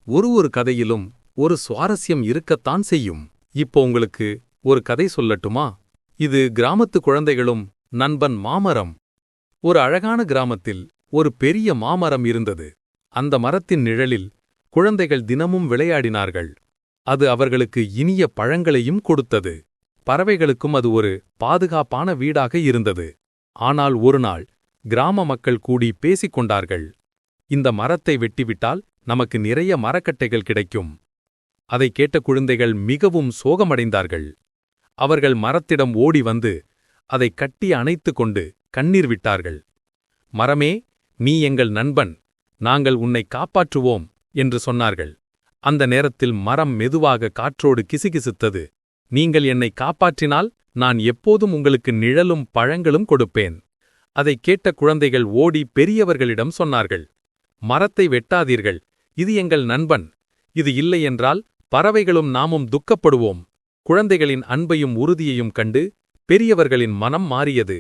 ஒரு கதையிலும் ஒரு சுவாரஸ்யம் இருக்கத்தான் செய்யும். இப்போ உங்களுக்கு ஒரு கதை சொல்லட்டுமா? இது கிராமத்து குழந்தைகளும் நண்பன் மாமரம். ஒரு அழகான கிராமத்தில் ஒரு பெரிய மாமரம் இருந்தது. அந்த மரத்தின் நிழலில் குழந்தைகள் தினமும் விளையாடினார்கள். அது அவர்களுக்கு இனிய பழங்களையும் கொடுத்தது. பறவைகளுக்கும் அது ஒரு பாதுகாப்பான வீடாக இருந்தது. ஆனால் ஒருநாள் கிராம மக்கள் கூடி பேசிக் கொண்டார்கள். இந்த மரத்தை வெட்டிவிட்டால் நமக்கு நிறைய மரக்கட்டைகள் கிடைக்கும். அதைக் கேட்ட குழந்தைகள் மிகவும் சோகமடைந்தார்கள். அவர்கள் மரத்திடம் ஓடி வந்து அதைக் கட்டி அணைத்துக் கொண்டு கண்ணீர் விட்டார்கள். மரமே, நீ எங்கள் நண்பன், நாங்கள் உன்னை காப்பாற்றுவோம் என்று சொன்னார்கள். அந்த நேரத்தில் மரம் மெதுவாக காற்றோடு கிசுகிசுத்தது. நீங்கள் என்னை காப்பாற்றினால் நான் எப்போதும் உங்களுக்கு நிழலும் பழங்களும் கொடுப்பேன். அதைக் கேட்ட குழந்தைகள் ஓடி பெரியவர்களிடம் சொன்னார்கள். மரத்தை வெட்டாதீர்கள், இது எங்கள் நண்பன். இது இல்லையென்றால் பறவைகளும் நாமும் துக்கப்படுவோம். குழந்தைகளின் அன்பையும் உறுதியையும் கண்டு பெரியவர்களின் மனம் மாறியது.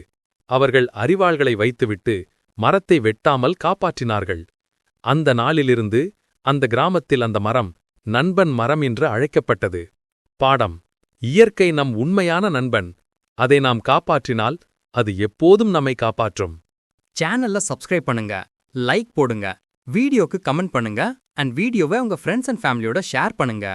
அவர்கள் அரிவாள்களை வைத்துவிட்டு மரத்தை வெட்டாமல் காப்பாற்றினார்கள். அந்த நாளிலிருந்து அந்த கிராமத்தில் அந்த மரம் நண்பன் மரம் என்று அழைக்கப்பட்டது. பாடம்: இயற்கை நம் உண்மையான நண்பன். அதை நாம் காப்பாற்றினால் அது எப்போதும் நம்மை காப்பாற்றும். சேனல்ல சப்ஸ்கிரைப் பண்ணுங்க, லைக் போடுங்க, வீடியோக்கு கமெண்ட் பண்ணுங்க, அண்ட் வீடியோவை உங்க ஃப்ரெண்ட்ஸ் அண்ட் ஃபேமிலியோட ஷேர் பண்ணுங்க.